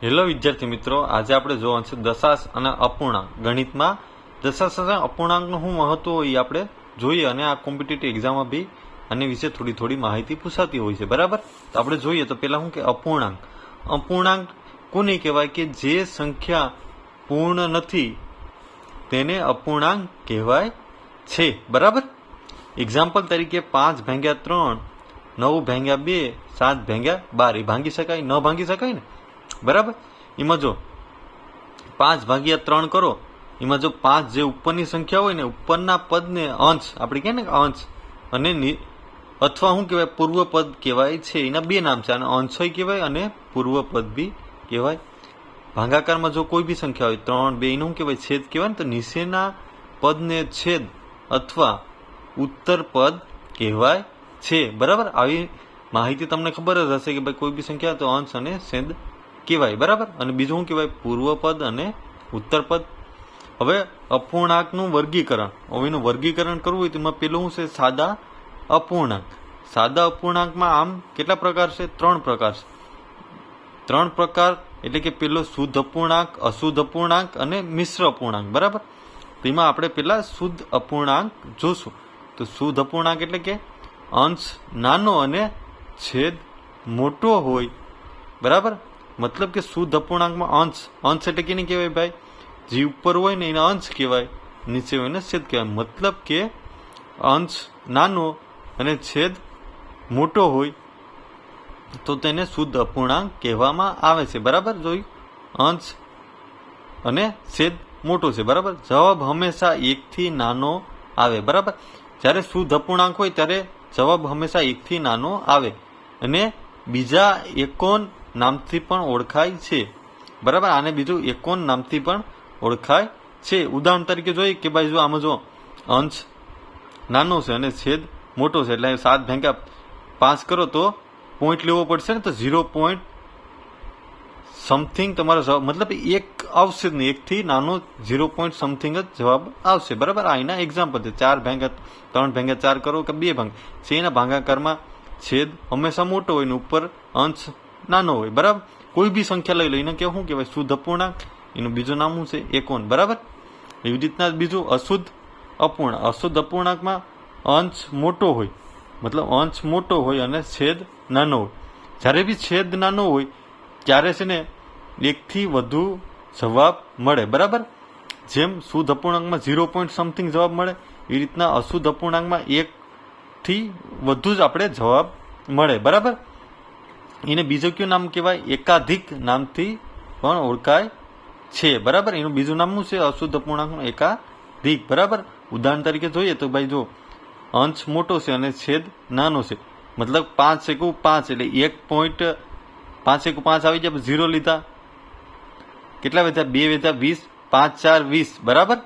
Hello વિદ્યાર્થી મિત્રો, આજે આપણે જોવાનું છે દશાંશ અને અપૂર્ણાંક. ગણિતમાં દશાંશ અને અપૂર્ણાંકનું શું મહત્વ હોય એ આપણે જોઈએ, અને આ કોમ્પિટિટિવ એક્ઝામમાં બી આની વિશે થોડી માહિતી પૂછાતી હોય છે. બરાબર, તો આપણે જોઈએ તો પેલા શું કે અપૂર્ણાંક. અપૂર્ણાંક કોને કહેવાય? કે જે સંખ્યા પૂર્ણ નથી તેને અપૂર્ણાંક કહેવાય છે. બરાબર, એક્ઝામ્પલ તરીકે 5/3, 9/2, 7/12 એ ભાંગી શકાય? ન ભાંગી શકાય ને. બરાબર, એમાં જો 5/3 કરો, એમાં જો 5 જે ઉપરની સંખ્યા હોય ને, ઉપરના પદને અંશ આપણે કહે ને અંશ, અને અથવા શું કહેવાય? પૂર્વ પદ કહેવાય છે. એના બે નામ છે, અને અંશય કહેવાય અને પૂર્વ પદ બી કહેવાય. ભાગાકારમાં જો કોઈ બી સંખ્યા હોય 3, 2 એનું શું કહેવાય? છેદ કહેવાય ને. તો નીચેના પદને છેદ અથવા ઉત્તર પદ કહેવાય છે. બરાબર, આવી માહિતી તમને ખબર જ હશે કે ભાઈ કોઈ બી સંખ્યા તો અંશ અને છેદ કહેવાય. બરાબર, અને બીજું શું કહેવાય? પૂર્વ પદ અને ઉત્તર પદ. હવે અપૂર્ણાંકનું વર્ગીકરણ. હવે એનું વર્ગીકરણ કરવું હોય તો એમાં પેલું શું છે? સાદા અપૂર્ણાંક. સાદા અપૂર્ણાંકમાં આમ કેટલા પ્રકાર છે? 3 પ્રકાર છે. 3 પ્રકાર એટલે કે પેલો શુદ્ધ અપૂર્ણાંક, અશુદ્ધ અપૂર્ણાંક અને મિશ્ર અપૂર્ણાંક. બરાબર, તો એમાં આપણે પેલા શુદ્ધ અપૂર્ણાંક જોશું. તો શુદ્ધ અપૂર્ણાંક એટલે કે અંશ નાનો અને છેદ મોટો હોય. બરાબર, મતલબ કે શુદ્ધ અપૂર્ણાંકમાં અંશ એટલે કે નહીં કહેવાય ભાઈ? જે ઉપર હોય ને એના અંશ કહેવાય, નીચે હોય ને છેદ કહેવાય. મતલબ કે અંશ નાનો અને છેદ મોટો હોય તો તેને શુદ્ધ અપૂર્ણાંક કહેવામાં આવે છે. બરાબર, જોયું? અંશ અને છેદ મોટો છે. બરાબર, જવાબ હંમેશા 1 થી નાનો આવે. બરાબર, જ્યારે શુદ્ધ અપૂર્ણાંક હોય ત્યારે જવાબ હંમેશા 1 થી નાનો આવે, અને બીજા એકોન નામથી પણ ઓળખાય છે. બરાબર, આને બીજું એકોન નામથી પણ ઓળખાય છે. ઉદાહરણ તરીકે જોઈએ કે ભાઈ જો આમાં જો અંશ નાનો છે અને છેદ મોટો છે, એટલે 7/5 કરો તો પોઈન્ટ લેવો પડશે ને, તો 0. સમથિંગ તમારો જવાબ, મતલબ 1 આવશે જ નહીં. 1 થી નાનો 0. સમથિંગ જ જવાબ આવશે. બરાબર, આ એના એક્ઝામ્પલ છે. 4/3/4 કરો કે 2 ભાગ છે, એના ભાગાકારમાં છેદ હંમેશા મોટો હોય ને ઉપર અંશ નાનો હોય. બરાબર, કોઈ બી સંખ્યા લઈ લો, એને શું કહેવાય? શુદ્ધ અપૂર્ણાંક. એનું બીજું નામ શું છે? એકોન. બરાબર, એવી રીતના બીજું અશુદ્ધ અપૂર્ણાંક. અશુદ્ધ અપૂર્ણાંકમાં અંશ મોટો હોય, મતલબ અંશ મોટો હોય અને છેદ નાનો હોય. જ્યારે બી છેદ નાનો હોય ત્યારે છે ને 1 થી વધુ જવાબ મળે. બરાબર, જેમ શુદ્ધ અપૂર્ણાંકમાં 0. સમથિંગ જવાબ મળે, એ રીતના અશુદ્ધ અપૂર્ણાંકમાં 1 થી વધુ જ આપણે જવાબ મળે. બરાબર, એને બીજું કયું નામ કહેવાય? એકાધિક નામથી પણ ઓળખાય છે. બરાબર, એનું બીજું નામ શું છે? અશુદ્ધ અપૂર્ણાંકનું એકાધિક. બરાબર, ઉદાહરણ તરીકે જોઈએ તો ભાઈ જો અંશ મોટો છે અને છેદ નાનો છે, મતલબ 5 × 5 એટલે 1. 5 × 5 આવી જાય, 0 લીધા, કેટલા વધ્યા? 2 વધ્યા, 20, 5 4 20. બરાબર,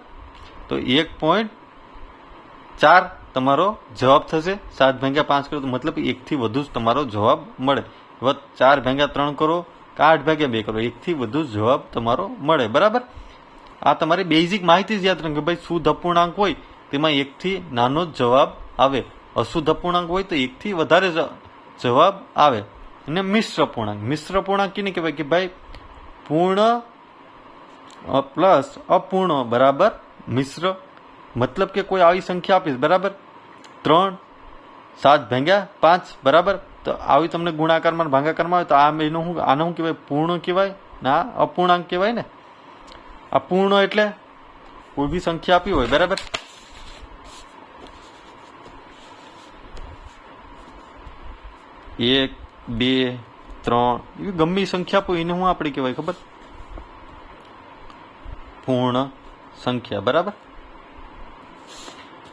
તો 1.4 તમારો જવાબ થશે. 7/5 કરો તો મતલબ 1 થી વધુ જ તમારો જવાબ મળે. 4/3 કરો કે 8/2 કરો, 1 થી વધુ જવાબ તમારો મળે. બરાબર, આ તમારી બેઝિક માહિતી જ યાદ રાખો કે ભાઈ શુદ્ધ અપૂર્ણાંક હોય તેમાં 1 થી નાનો જ જવાબ આવે, અશુદ્ધ અપૂર્ણાંક હોય તો 1 થી વધારે જવાબ આવે. અને મિશ્ર અપૂર્ણાંક. મિશ્ર અપૂર્ણાંક કેને કહેવાય? કે ભાઈ પૂર્ણ પ્લસ અપૂર્ણ બરાબર મિશ્ર. મતલબ કે કોઈ આવી સંખ્યા આપીશ, બરાબર, 3, 7/5. બરાબર, તો આવી તમને ગુણાકારમાં ભાગાકારમાં આવે તો આ એનું શું, આને શું કહેવાય? પૂર્ણ કહેવાય ને આ અપૂર્ણાંક કહેવાય ને. અપૂર્ણ એટલે કોઈ બી સંખ્યા આપી હોય, બરાબર, એક, 2, 3 એવી ગમે સંખ્યા આપો એને શું આપણે કહેવાય ખબર? પૂર્ણ સંખ્યા. બરાબર,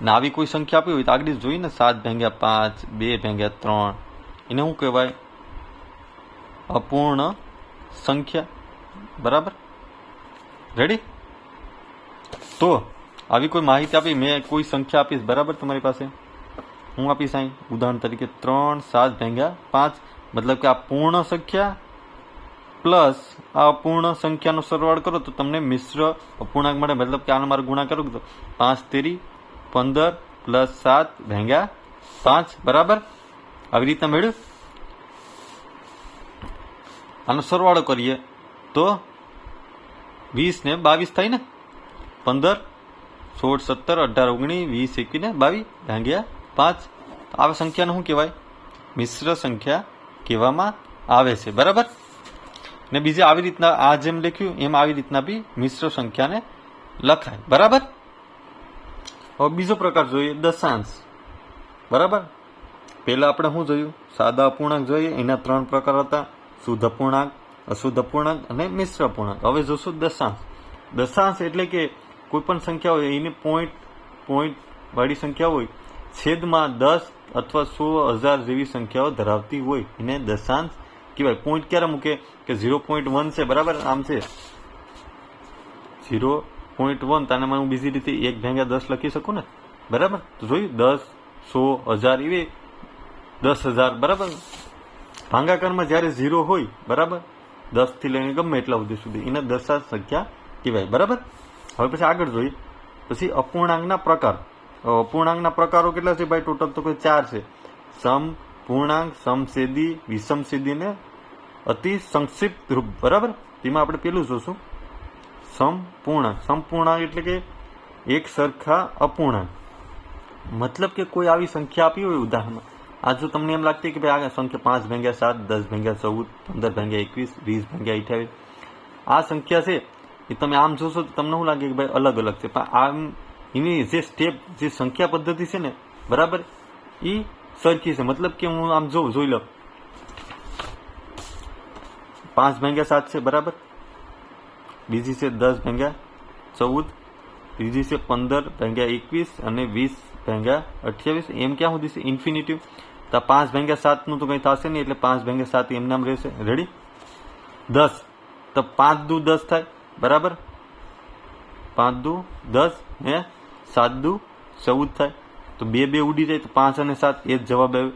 ને આવી કોઈ સંખ્યા આપી હોય તો આગળ જોઈએ ને, 7/5, 2/3 એને શું કહેવાય? અપૂર્ણ સંખ્યા. બરાબર, રેડી? તો આવી કોઈ માહિતી આપી, મેં કોઈ સંખ્યા આપીશ, બરાબર, તમારી પાસે હું આપીશ અહીં ઉદાહરણ તરીકે 3, 7/5, મતલબ કે આ પૂર્ણ સંખ્યા પ્લસ આ અપૂર્ણ સંખ્યાનો સરવાળો કરો તો તમને મિશ્ર અપૂર્ણાંક મળે. મતલબ કે આનો મારે ગુણાકાર કરું તો 5 × 15 + 7/5. બરાબર, આવી રીતના મેળવ્યું. આનો સરવાળો કરીએ તો 20 ને 22 થાય ને, 15, 16, 17, 18, 19, 20, 21 ને 22 ભાગ્યા 5. આ સંખ્યાને શું કહેવાય? મિશ્ર સંખ્યા કહેવામાં આવે છે. બરાબર ને બીજે આવી રીતના આ જેમ લખ્યું એમ આવી રીતના બી મિશ્ર સંખ્યાને લખાય. બરાબર. હવે બીજો પ્રકાર જોઈએ, દશાંશ. બરાબર. પહેલા આપણે શું જોયું? સાદા અપૂર્ણાંક જોઈએ. એના 3 પ્રકાર હતા: શુદ્ધ અપૂર્ણાંક, અશુદ્ધ અપૂર્ણાંક અને મિશ્ર અપૂર્ણાંક. હવે જોશું દશાંશ. દશાંશ એટલે કે કોઈ પણ સંખ્યા હોય એની પોઈન્ટ વાળી સંખ્યા હોય, છેદમાં 10 અથવા 100, 1000 જેવી સંખ્યાઓ ધરાવતી હોય એને દશાંશ કહેવાય. પોઈન્ટ ક્યારે મૂકે? કે 0.1 છે. બરાબર. આમ છે 0.1, તાને હું બીજી રીતે 1/10 લખી શકું ને. બરાબર. તો જોયું 10, 100, 1000 એવી 10,000. બરાબર. ભાગાકારમાં જ્યારે 0 હોય, બરાબર, 10 થી લઈને ગમે એટલા સુધી એને દશાંશ સંખ્યા કહેવાય. બરાબર. હવે પછી આગળ જોઈએ. પછી અપૂર્ણાંકના પ્રકાર. અપૂર્ણાંકના પ્રકારો કેટલા છે ભાઈ? ટોટલ તો કોઈ 4 છે: સમ પૂર્ણાંક, સમછેદી, વિષમછેદી ને અતિ સંક્ષિપ્ત રૂપ. બરાબર. તેમાં આપણે પેલું જોશું સમપૂર્ણાંક. સમપૂર્ણાંક એટલે કે એક સરખા અપૂર્ણાંક. મતલબ કે કોઈ આવી સંખ્યા આપી હોય ઉદાહરણમાં, આ જો તમને એમ લાગતી કે ભાઈ આ સંખ્યા 5/7, 10/14, 15/21, 20/28, આ સંખ્યા છે એ તમે આમ જોશો તો તમને શું લાગે કે ભાઈ અલગ અલગ છે, પણ આમ એની જે સ્ટેપ, જે સંખ્યા પદ્ધતિ છે ને, બરાબર, એ સરખી છે. મતલબ કે હું આમ જોઈ લઉં 5/7 છે. બરાબર. બીજી છે 10/14, ત્રીજી છે 15/21 અને 20/28. એમ ક્યાં સુધી છે? ઇન્ફિનિટિવ. તો 5/7 નું તો કંઈ થશે નહીં, એટલે 5/7 એમ નામ રહેશે. રેડી. 10 તો 5 દુ 10 થાય. બરાબર. 5 દુ 10 ને 7 દુ 14 થાય. તો 2 ઉડી જાય તો 5 અને 7 એ જ જવાબ આવ્યો.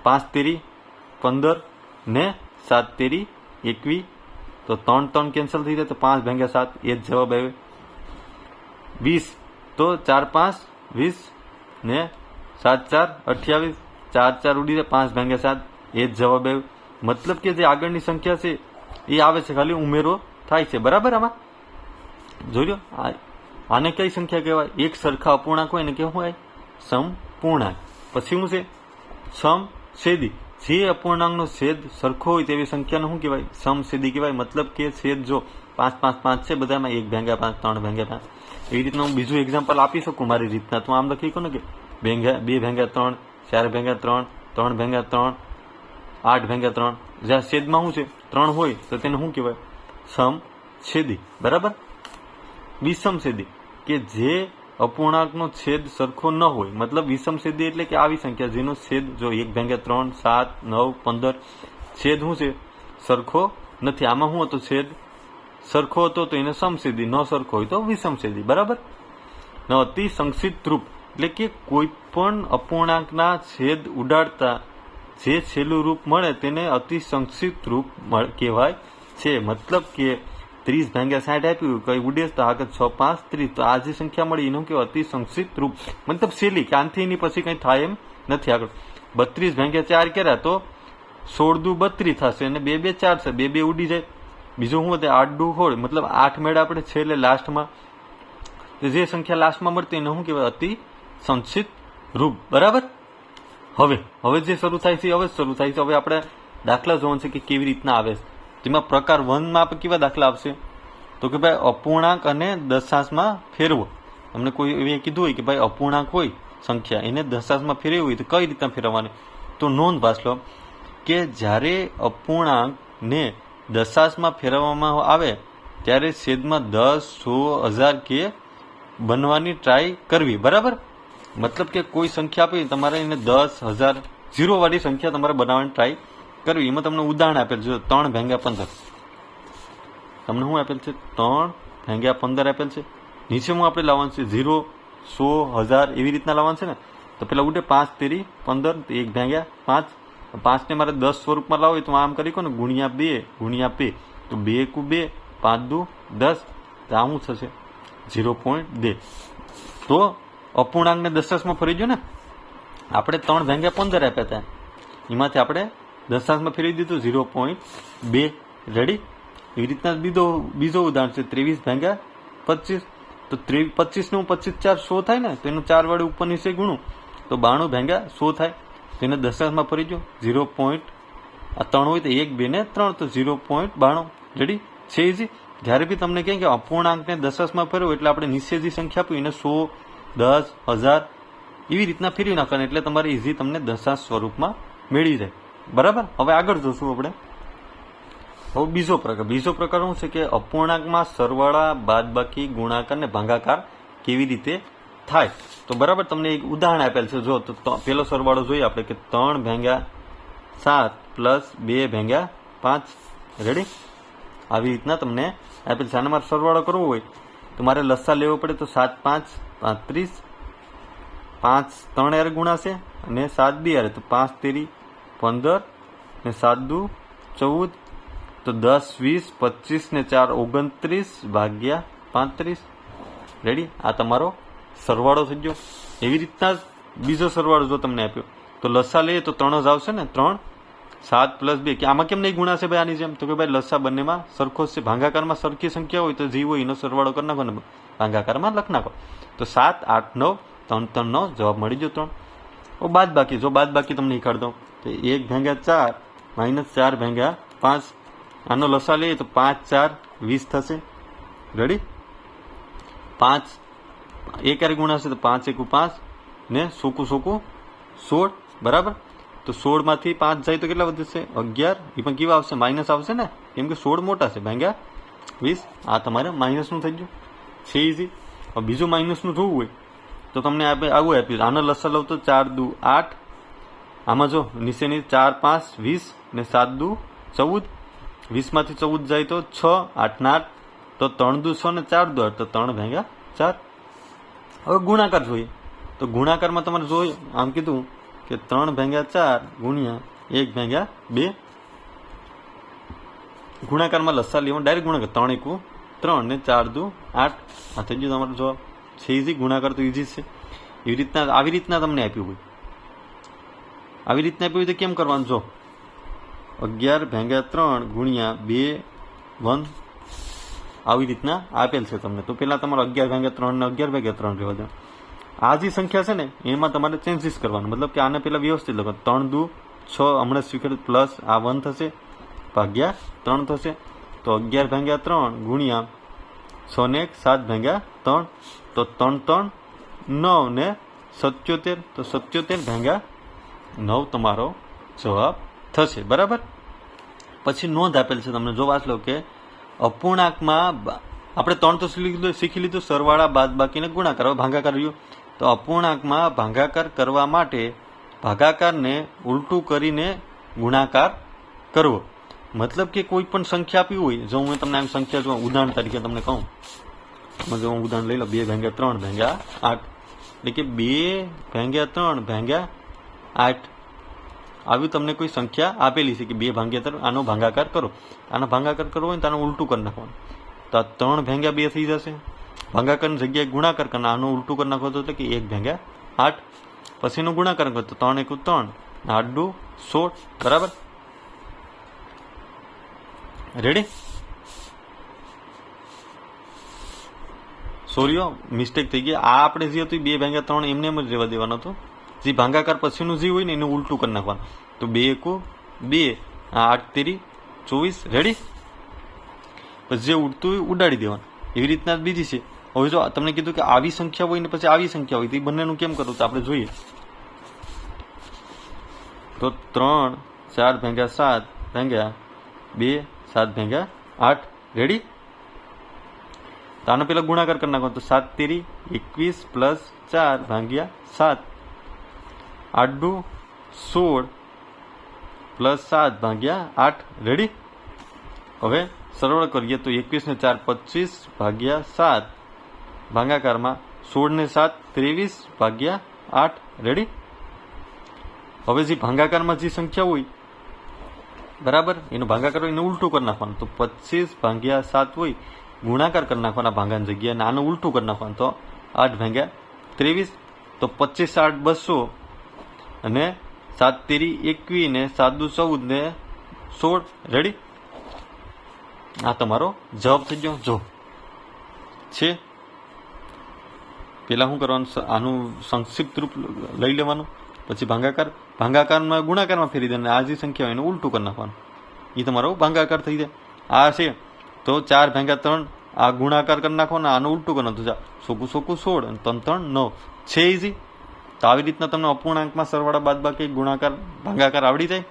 5 તેરી 15 ને 7 તેરી 21, તો 3 કેન્સલ થઈ જાય તો 5/7 એ જ જવાબ આવ્યો. 20 તો 4 5 20 ને 7 4 28, 4 ઉડી જાય 5/7 એ જ જવાબ આવ્યો. મતલબ કે જે આગળની સંખ્યા છે એ આવે છે, ખાલી ઉમેરો થાય છે. બરાબર. આમાં જોઈ લો, આને કઈ સંખ્યા કહેવાય? એક સરખા અપૂર્ણાંક હોય એને કેવું હોય? સમપૂર્ણાંક. પછી શું છે? સમછેદી. જે અપૂર્ણાંકનો છેદ સરખો હોય તેવી સંખ્યાને શું કહેવાય? સમછેદી કહેવાય. મતલબ કે છેદ જો 5 5 5 છે બધામાં, 1/5, 3/5, એવી રીતના હું બીજું એક્ઝામ્પલ આપી શકું મારી રીતના. તો આમ લખી ને કે 2/3, 4/3, 3/3, 8/3. જ્યાં છેદમાં શું છે? 3 હોય તો તેને શું કહેવાય? સમછેદી. બરાબર. વિષમછેદી, કે જે અપૂર્ણાંકનો છેદ સરખો ન હોય. મતલબ વિષમછેદી એટલે કે આવી સંખ્યા જેનો છેદ જો 1/3, 7, 9, 15 છેદ શું છે? સરખો નથી. આમાં શું હતો? છેદ સરખો હતો તો એને સમછેદી, ન સરખો હોય તો વિષમછેદી. બરાબર. અતિ સંક્ષિપ્ત રૂપ એટલે કે કોઈ પણ અપૂર્ણાંકના છેદ ઉડાડતા જે છેલ્લું રૂપ મળે તેને અતિ સંક્ષિપ્ત રૂપ કહેવાય છે. મતલબ કે 30/60 આપ્યું, કઈ ઉડે તો આગળ 6 5 30, તો આ જે સંખ્યા મળી એનું કેવું? અતિ સંક્ષિપ્ત રૂપ. મતલબ છેલ્લી, કે આનથી એની પછી કઈ થાય એમ નથી. આગળ 32/4 કર્યા તો 16 દુ 32 થશે અને 2 2 4 છે, 2 2 ઉડી જાય. બીજું શું હતું? 8 દુ 16, મતલબ 8 મેળા આપણે છેલ્લે લાસ્ટમાં, જે સંખ્યા લાસ્ટમાં મળતી એને શું કહેવાય? અતિ સંક્ષિપ્ત રૂપ. બરાબર. હવે જે શરૂ થાય છે હવે શરૂ થાય છે. હવે આપણે દાખલા જોવાનું છે કે કેવી રીતના આવે છે. તેમાં પ્રકાર 1 માં આપણે કેવા દાખલા આવશે? તો કે ભાઈ અપૂર્ણાંક અને દશાંશમાં ફેરવો. તમને કોઈ એવી કીધું હોય કે ભાઈ અપૂર્ણાંક હોય સંખ્યા, એને દશાંશમાં ફેરવી હોય તો કઈ રીતના ફેરવવાની? તો નોંધ પાછ લો કે જ્યારે અપૂર્ણાંકને દશાંશમાં ફેરવવામાં આવે ત્યારે છેદમાં 10, 100, 1000 કે બનવાની ટ્રાય કરવી. બરાબર. મતલબ કે કોઈ સંખ્યા આપી, તમારે એને 10, 1000 0 વાળી સંખ્યા તમારે બનાવવાની ટ્રાય કરવી. એમાં તમને ઉદાહરણ આપેલ છે 3/15. તમને શું આપેલ છે? 3/15 આપેલ છે. નીચે હું આપણે લાવવાનું છે 0, 100, 1000 એવી રીતના લાવવાનું છે ને. તો પેલા ઉડે 5 તેરી 15, 1/5. 5 ને મારે 10 સ્વરૂપમાં લાવો તો આમ કરી ને ગુણ્યા 2 તો 2 × 2, 5 દુ 10. તો આ શું થશે? 0.2. તો અપૂર્ણાંકને દશાંશમાં ફરી ગયો ને. આપણે 3/15 આપ્યા હતા, એમાંથી આપણે દશાંશમાં ફેરવી દીધું 0.2. રેડી. એવી રીતના બીજો ઉદાહરણ છે 23 ભાગ્યા 25. તો 25 નું 25 4 100 થાય ને, તો એનું 4 વડે ઉપર નીચે ગુણું તો 92 ભાગ્યા 100 થાય. તેને દશાંશમાં ફરી જો 0.3 હોય તો 1 2 ને 3 તો 0.92. રેડી છે ઇઝી. જ્યારે બી તમને કહે કે અપૂર્ણાંકને દશાંશમાં ફેરવો એટલે આપણે નીચે જે સંખ્યા આપી એને 100, 10, 1000 એવી રીતના ફેરવી નાખવાની, એટલે તમારે ઇઝી તમને દશાંશ સ્વરૂપમાં મેળવી જાય. બરાબર. હવે આગળ જોશું આપણે. હવે બીજો પ્રકાર શું છે કે અપૂર્ણાંકમાં સરવાળા, બાદબાકી, ગુણાકાર ને ભાગાકાર કેવી રીતે થાય. તો બરાબર તમને એક ઉદાહરણ આપેલ છે. જો તો પેલો સરવાળો જોઈએ આપણે કે 3 ભાગ્યા 7 પ્લસ 2 ભાગ્યા 5. રેડી. આવી રીતના તમને આપેલ છે. આને મારે સરવાળો કરવો હોય તો મારે લસા લેવો પડે. તો 7 5 35, 5 3 યાર ગુણાશે અને 7 2 યાર, તો 5 તેરી 15 ને 7 દુ 14, તો 10 20 25 ને 4 29 ભાગ્યા 35. રેડી. આ તમારો સરવાળો થઈ ગયો. એવી રીતના બીજો સરવાળો જો તમને આપ્યો તો લસા લઈએ તો 3 જ આવશે ને. 3 7 પ્લસ 2 કે આમાં કેમ નહીં ગુણાશે ભાઈ આની જેમ? તો કે ભાઈ લસા બંનેમાં સરખો છે. ભાગાકારમાં સરખી સંખ્યા હોય તો જે હોય એનો સરવાળો કરી નાખો ને ભાગાકારમાં લખ નાખો. તો 7 8 9 3 3 9 જવાબ મળી ગયો 3. ઓ બાદબાકી, જો બાદબાકી તમને શીખવાડ દઉં તો 1 ભાગ્યા 4 માઇનસ 4 ભાગ્યા 5. આનો લસા લઈએ તો 5 4 20 થશે. રેડી. 5 એક યાર ગુણાશે તો 5 1 5 ને સોકું 16. બરાબર. તો 16 માંથી 5 જાય તો કેટલા વધશે? 11. એ પણ કેવા આવશે? માઇનસ આવશે ને, કેમ કે 16 મોટા છે. ભાગ્યા 20. આ તમારે માઇનસનું થઈ ગયું. છે ઇઝી. હવે બીજું માઇનસનું જોવું હોય તો તમને આવું આપ્યું. આનો લસા લઉં તો 4 દુ 8. આમાં જો નીચેની 4 5 20 ને 7 દુ 14. 20 માંથી 14 જાય તો 6 8 ને 8, તો 3 દુ 6 ને 4 દુ 8, તો 3 ભાગ્યા 4. હવે ગુણાકાર જોઈએ તો ગુણાકારમાં તમારે જોઈએ આમ કીધું કે 3 ભાગ્યા 4 ગુણ્યા 1 ભાગ્યા 2. ગુણાકારમાં લસા લેવાનું ડાયરેક્ટ ગુણાકાર. 3 1 3 ને 4 દુ 8. આ થઈ ગયું તમારો જવાબ. છે ઇઝી. ગુણાકાર તો ઇઝી છે. આવી રીતના તમને આપ્યું હોય, આવી રીતના આપ્યું હોય તો કેમ કરવાનું? જો 11 ભાગ્યા 3 ગુણ્યા 2 1 આવી રીતના આપેલ છે તમને. તો પેલા તમારે 11 ભાગ્યા 3 ને 11 ભાગ્યા 3 રહેવા દો. આ જે સંખ્યા છે ને એમાં તમારે ચેન્જીસ કરવાનું, મતલબ કે આને પેલા વ્યવસ્થિત લખો. 3 દુ 6 હમણાં સ્વીકાર પ્લસ આ 1 થશે ભાગ્યા 3 થશે. તો 11 ભાગ્યા 3 ગુણ્યા 6 ને 1 7 ભાગ્યા 3, તો 3 3 9 ને 77, તો 77 ભાગ્યા 9 તમારો જવાબ થશે. બરાબર. પછી નોંધ આપેલ છે તમને. જો વાંચ લો કે અપૂર્ણાંકમાં આપણે 3 તો શીખી લીધું, સરવાળા, બાદબાકી ને ગુણાકાર. હવે ભાગાકાર રહ્યો. તો અપૂર્ણાંકમાં ભાગાકાર કરવા માટે ભાગાકારને ઉલટું કરીને ગુણાકાર કરવો. મતલબ કે કોઈ પણ સંખ્યા આપી હોય, જો હું તમને આમ સંખ્યા જો ઉદાહરણ તરીકે તમને કહું, જો હું ઉદાહરણ લઈ લો 2 ભાગ્યા 3 ભાગ્યા 8, એટલે કે 2 ભાગ્યા 3 ભાગ્યા 8 આવી તમને કોઈ સંખ્યા આપેલી છે કે 2 ભાગ્યા 3, આનો ભાગાકાર કરો. આનો ભાગાકાર કરવો હોય તો આનું ઉલટું કરી નાખવાનું. તો આ 3 ભાગ્યા 2 થઈ જશે. ભાગાકારની જગ્યાએ ગુણાકાર કરना, આનું ઉલટું કરી નાખો તો એટલે કે 1 ભાગ્યા 8. પછી એનું ગુણાકાર કરો તો 3 1 3 8 2 16. બરાબર. રેડી. સોરી મિસ્ટેક થઈ ગઈ. આ આપણે જે હતું 2 ભાગ્યા 3 એમને એમ જ રહેવા દેવાનું હતું. જે ભાગાકાર પછીનું જે હોય ને એનું ઉલટું કરી નાખવાનું. તો 2 1 2 8 3 24. રેડી. પછી જે ઉડતું હોય ઉડાડી દેવાનું. એવી રીતના બીજી છે. હવે જો તમને કીધું કે આવી સંખ્યા હોય ને પછી આવી સંખ્યા હોય તો એ બંનેનું કેમ કરવું તો આપણે જોઈએ. તો 3 4 ભાગ્યા 7 ભાગ્યા 2 7 ભાગ્યા 8. રેડી. તો આનો પેલા ગુણાકાર કરી નાખો. તો 7 તેરી 21 પ્લસ 4 ભાગ્યા 7, 8 2 16 પ્લસ 7 ભાગ્યા 8. રેડી. હવે સરળ કરીએ તો 21 ને 4 25 ભાગ્યા 7, ભાગાકારમાં 16 ને 7 23 ભાગ્યા 8. રેડી. હવે જે ભાગાકારમાં જે સંખ્યા હોય બરાબર એનો ભાગાકાર હોય એને ઉલટું કરી નાખવાનું. તો 25 ભાગ્યા 7 હોય ગુણાકાર કરી નાખવાના ભાગાની જગ્યાએ, આનું ઉલટું કરી નાખવાનું. તો 8 ભાગ્યા 23, તો 25 8 200 અને 7 તેરી 21 ને 7 દુ 14 ને 16. રેડી. આ તમારો જવાબ થઈ ગયો. જો છે પેલા શું કરવાનું, આનું સંક્ષિપ્ત રૂપ લઈ લેવાનું, પછી ભાગાકારમાં ગુણાકારમાં ફેરી દે, આ જે સંખ્યા હોય એને ઉલટું કરી નાખવાનું, એ તમારો ભાગાકાર થઈ જાય. આ છે તો 4/3, આ ગુણાકાર કરી નાખવાનો, આનું ઉલટું કરી નાખતું, સોકું 16 અને 3 3 9 છે. ઇઝી. તો આવી રીતના તમને અપૂર્ણાંકમાં સરવાળા બાદબાકી ગુણાકાર ભાગાકાર આવડી જાય.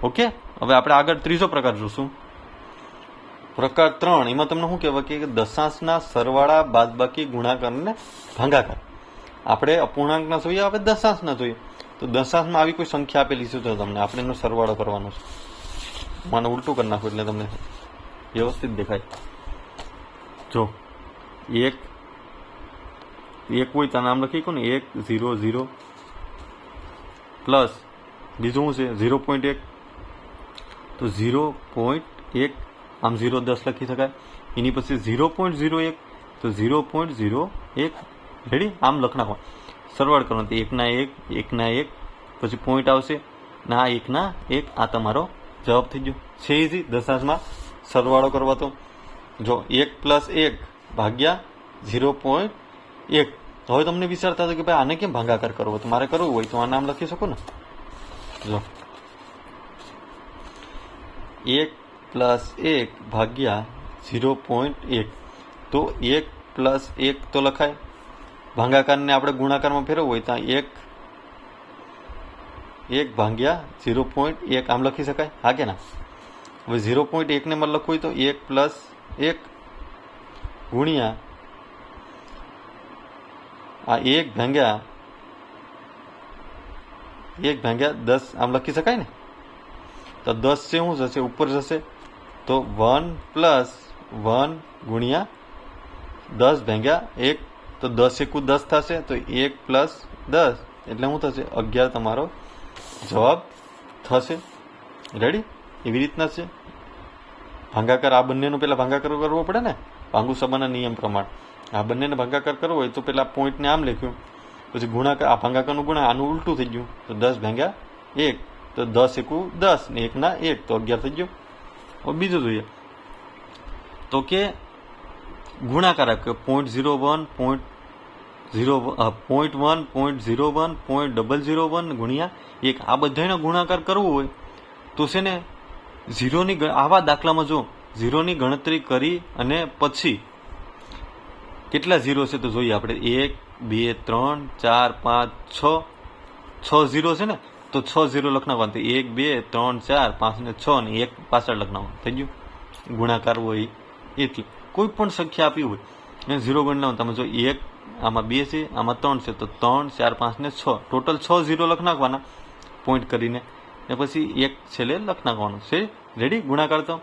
ઓકે. હવે આપણે આગળ ત્રીજો પ્રકાર જોશું, પ્રકાર 3. એમાં તમને શું કહેવાય કે દશાંશના સરવાળા બાદબાકી ગુણાકાર અને ભાગાકાર. આપણે અપૂર્ણાંકના જોઈએ, આપણે દશાંશના જોઈએ. તો દશાંશમાં આવી કોઈ સંખ્યા આપેલી છે તો તમને આપણે એનો સરવાળો કરવાનો છે. મને ઉલટું કરી નાખો એટલે તમને વ્યવસ્થિત દેખાય. જો એક હોય તો નામ લખી ને 1 0 0 પ્લસ બીજું શું છે 0.1, તો 0.1 આમ 0.10 લખી શકાય. એની પછી 0.01, તો 0.01 રેડી આમ લખ નાખો. સરવાળ કરો તો 1 ના 1 1 ના 1 પછી પોઈન્ટ આવશે ના 1 ના 1. આ તમારો જવાબ થઈ ગયો. છે ઇઝી દશાંશમાં સરવાળો કરવા. તો જો 1 + 1 ભાગ્યા 0.1. હવે તમને વિચારતા હતો કે ભાઈ આને કેમ ભાગાકાર કરવો, તો મારે કરવું હોય તો આ નામ લખી શકો ને. જો 1 + 1 ભાગ્યા 0.1, તો 1 + 1 તો લખાય. ભાગાકારને આપણે ગુણાકારમાં ફેરવવું હોય તો 1 ભાગ્યા 0.1 આમ લખી શકાય. હા કે ના. હવે 0.1 ને મારે લખવું હોય તો 1 + 1 ગુણ્યા આ 1 ભાગ્યા 10 આમ લખી શકાય ને. તો 10 છે શું જશે, ઉપર જશે, તો 1 + 1 ગુણ્યા 10 ભાગ્યા 1, તો 10 એકુ 10 થશે, તો 1 + 10 એટલે શું થશે 11 તમારો જવાબ થશે. રેડી. એવી રીતના છે ભાગાકાર. આ બંનેનો પેલા ભાગાકાર કરવો પડે ને, ભાંગુ સભાના નિયમ પ્રમાણે. આ બંનેને ભાગાકાર કરવો હોય તો પેલા પોઈન્ટને આમ લખ્યું, પછી ગુણાકાર, આ ભાગાકારનું ગુણા આનું ઉલટું થઈ ગયું, તો 10 ભાગ્યા 1, તો 10 એકુ 10 ને 1 ના 1, તો 11 થઈ ગયો. હવે બીજું જોઈએ તો કે ગુણાકાર આપ્યો 0.01 0.001 ગુણ્યા 1. આ બધાનો ગુણાકાર કરવો હોય તો છે ને આવા દાખલામાં જો 0ની ગણતરી કરી અને પછી કેટલા 0 છે તો જોઈએ આપણે. 1 2 3 4 5 6 0 છે ને, તો 6 0 લખ નાખવાનું. 1 2 3 4 5 ને 6 ને 1 પાછળ લખ નાખવાનું. થઈ ગયું. ગુણાકાર હોય એટલે કોઈ પણ સંખ્યા આપી હોય એને 0 ગણી લાવવાનું. તમે જો 1 આમાં 2 છે, આમાં 3 છે, તો 3 4 5 ને 6 ટોટલ 6 0 લખ નાખવાના પોઈન્ટ કરીને, ને પછી 1 છેલ્લે લખ નાખવાનું છે. રેડી. ગુણાકાર. તો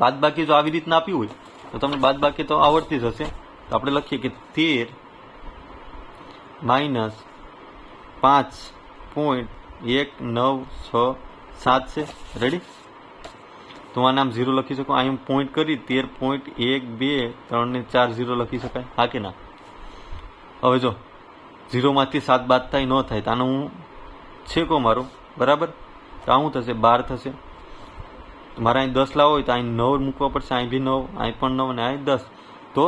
બાદબાકી જો આવી રીતના આપ્યું હોય તો તમને બાદબાકી તો આવડતી જ હશે. તો આપણે લખીએ કે 13 - 5.196 છે. રેડી. તો આ નામ 0 લખી શકો. અહીં પોઈન્ટ કરી 13.1 2 3 ને 4 0 લખી શકાય. હા કે ના. હવે જો 0 માંથી 7 બાદ થાય ન થાય તો આનું હું છે કો મારું બરાબર, તો આ શું થશે 12 થશે. મારે અહીં 10 લાવો હોય તો અહીં 9 મૂકવા પડશે, અહીં બી 9, અહીં પણ 9 અને અહીં 10. તો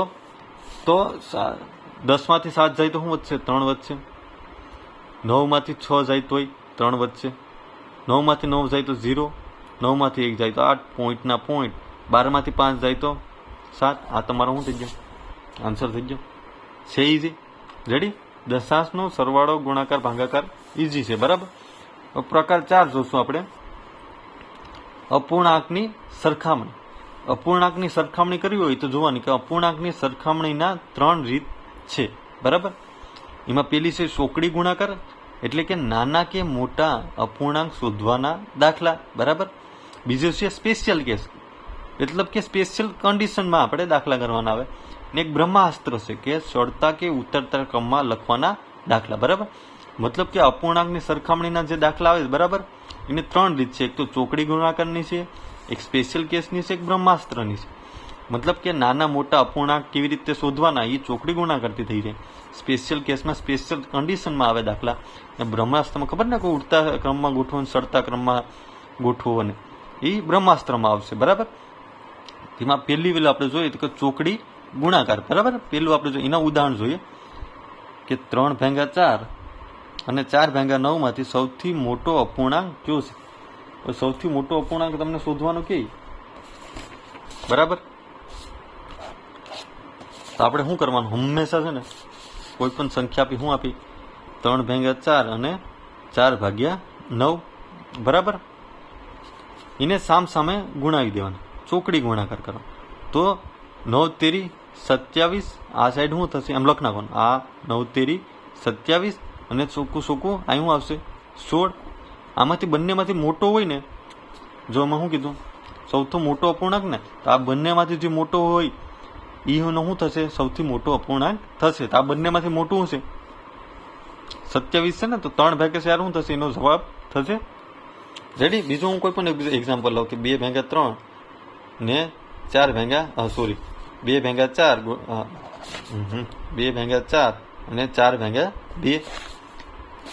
10 માંથી 7 જાય તો શું વધશે 3 વધશે. 9 માંથી 6 જાય તોય 3 વધશે. 9 માંથી 9 જાય તો 0, 9 માંથી 1 જાય તો 8, પોઈન્ટના પોઈન્ટ. 12 માંથી 5 જાય તો 7. આ તમારો શું થઈ ગયો આન્સર થઈ ગયો. છે ઇઝી. રેડી. દશાંશનો સરવાળો ગુણાકાર ભાગાકાર ઇઝી છે. બરાબર. પ્રકાર 4 જોશું આપણે, અપૂર્ણાંકની સરખામણી. અપૂર્ણાંકની સરખામણી કરવી હોય તો જોવાની કે અપૂર્ણાંકની સરખામણીના 3 રીત છે. બરાબર. એમાં પેલી છે સોકડી ગુણાકાર, એટલે કે નાના કે મોટા અપૂર્ણાંક શોધવાના દાખલા. બરાબર. બીજું છે સ્પેશિયલ કેસ, મતલબ કે સ્પેશિયલ કન્ડિશનમાં આપણે દાખલા કરવાના આવે. ને એક બ્રહ્માસ્ત્ર છે કે ચડતા કે ઉતરતા ક્રમમાં લખવાના દાખલા. બરાબર. મતલબ કે અપૂર્ણાંકની સરખામણીના જે દાખલા આવે બરાબર, એને 3 રીત છે. એક તો ચોકડી ગુણાકારની છે, એક સ્પેશિયલ કેસની છે, એક બ્રહ્માસ્ત્રની છે. મતલબ કે નાના મોટા અપૂર્ણાંક કેવી રીતે શોધવાના એ ચોકડી ગુણાકારથી થઈ જાય. સ્પેશિયલ કેસમાં સ્પેશિયલ કન્ડિશનમાં આવે દાખલા. બ્રહ્માસ્ત્રમાં ખબર ને કોઈ ઉડતા ક્રમમાં ગોઠવો, ચડતા ક્રમમાં ગોઠવો, અને એ બ્રહ્માસ્ત્રમાં આવશે. બરાબર. એમાં પહેલી વેલું આપણે જોઈએ તો કે ચોકડી ગુણાકાર. બરાબર. પેલું આપણે જોઈએ એના ઉદાહરણ જોઈએ કે 3/4 અને 4/9 માંથી સૌથી મોટો અપૂર્ણાંક કયો છે? સૌથી મોટો અપૂર્ણાંક તમને શોધવાનો કે. બરાબર. તો આપણે શું કરવાનું, હંમેશા છે ને કોઈ પણ સંખ્યા આપી, શું આપી? 3/4 અને 4/9. બરાબર. એને સામે ગુણાવી દેવાના, ચોકડી ગુણાકાર કરો. તો 9 તેરી 27. આ સાઈડ શું થશે? એમ લખ નાખવાનું. આ 9 તેરી 27 અને ચોખ્ખું આ શું આવશે? 16. આમાંથી બંનેમાંથી મોટો હોય ને, જો આમાં શું કીધું, સૌથી મોટો અપૂર્ણાંક ને, તો આ બંનેમાંથી જે મોટો હોય એનો શું થશે? સૌથી મોટો અપૂર્ણાંક થશે. તો આ બંનેમાંથી મોટું હશે 27 છે ને, તો 3/4 શું થશે? એનો જવાબ થશે. રેડી. બીજું હું કોઈ પણ એક્ઝામ્પલ લઉં કે 2/3 ને 4/4 સોરી 2/4 2/4 અને 4/2.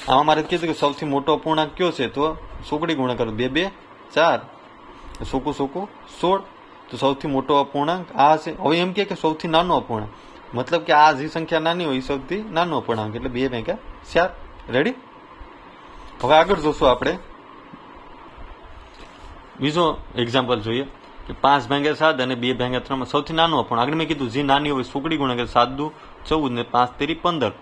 આમાં મારે કીધું કે સૌથી મોટો અપૂર્ણાંક કયો છે? તો ચોકડી ગુણાકાર 2 2 4 ચોખ્ખું 16. તો સૌથી મોટો અપૂર્ણાંક આ છે. હવે એમ કે સૌથી નાનો અપૂર્ણાંક, મતલબ કે આ જે સંખ્યા નાની હોય એ સૌથી નાનો અપૂર્ણાંક, એટલે 2/4. રેડી. હવે આગળ જોશું આપણે બીજો એક્ઝામ્પલ જોઈએ કે 5/7 અને 2/3 માં સૌથી નાનો અપૂર્ણાંક. આગળ મેં કીધું જે નાની હોય ચોકડી ગુણાકાર 7 દુ 14 ને 5 તેરી 15.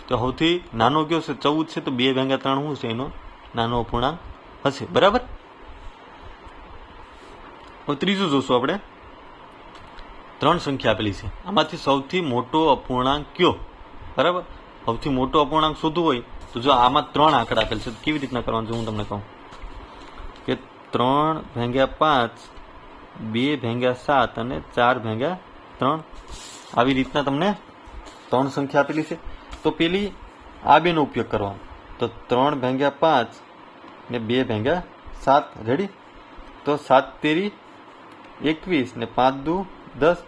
તો સૌથી નાનો કયો છે? 14 છે. તો 2/3 શું છે? એનો નાનો અપૂર્ણાંક હશે. બરાબર. હવે ત્રીજું જોશું આપણે. 3 સંખ્યા આપેલી છે, આમાંથી સૌથી મોટો અપૂર્ણાંક કયો? બરાબર. સૌથી મોટો અપૂર્ણાંક શોધવું હોય તો જો આમાં 3 આંકડા આપેલ છે, કેવી રીતના કરવાનું છે હું તમને કહું કે 3/5 2/7 અને 4/3. આવી રીતના તમને 3 સંખ્યા આપેલી છે. તો પેલી આ બેનો ઉપયોગ કરવાનો. તો 3/5 ને 2/7. રેડી. તો 7 તેરી 21 ને 5 દુ 10.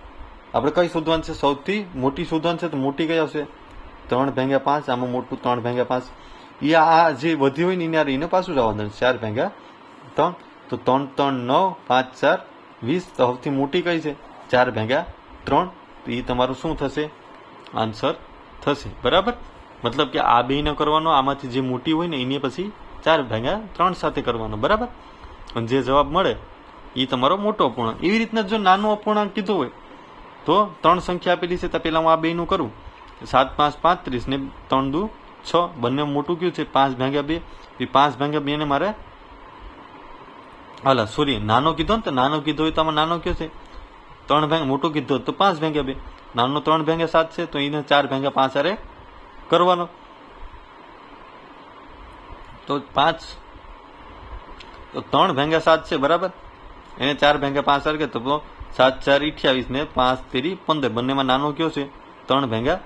આપણે કઈ શોધવાનું છે? સૌથી મોટી શોધવાની છે. તો મોટી કઈ આવશે? 3/5. આમાં મોટું 3/5. એ આ જે વધી હોય ને એને પાછું જવાનું 4/3. તો 3 3 9 5 4 20. તો સૌથી મોટી કઈ છે? 4/3. તો એ તમારું શું થશે? આન્સર થશે. બરાબર. મતલબ કે આ બે ન કરવાનો, આમાંથી જે મોટી હોય ને એની પછી 4/3 સાથે કરવાનો. બરાબર. અને જે જવાબ મળે એ તમારો મોટો અપૂર્ણાંક. એવી રીતના જો નાનો અપૂર્ણાંક કીધો હોય તો 3 સંખ્યા આપેલી છે. તો પેલા હું આ બેનું કરું. 7 5 35 ને 3 દુ 6. બંને મોટું કયું છે? 5/2. એ 5/2 ને મારે સોરી નાનો કીધો ને, તો નાનો કીધો હોય તો આમાં નાનો કયો છે? 3 મોટો કીધો તો 5/2. નાનો 3/7 છે, તો એને 4/5 અરે કરવાનો. તો 3/7 છે. બરાબર. એને 4/5 અરે તો 7 4 28 ને 5 તેરી 15. બંનેમાં નાનો કયો છે? 3/7.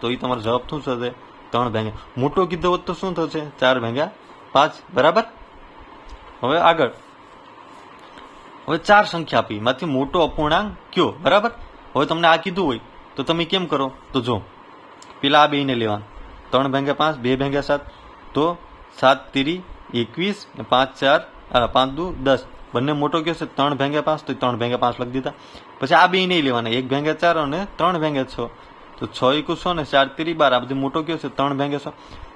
તો એ તમારો જવાબ શું થશે? 3/. મોટો કીધો હોત તો શું થશે? 4/5. બરાબર. હવે આગળ. હવે 4 સંખ્યા આપી, એમાંથી મોટો અપૂર્ણાંક કયો? બરાબર. હવે તમને આ કીધું હોય તો તમે કેમ કરો? તો જો પેલા આ બેને લેવાનું. 3/5 2/7. તો 7 તેરી 21 ને 5 4 5 દુ 10. બંને મોટો કયો છે? 3/5. તો 3/5 લખી દીધા. પછી આ બે નહીં લેવાના, 1/4 અને 3/6. તો 6 × 6 ને 4 તેરી 12. આ બધું મોટો કયો છે? 3/6.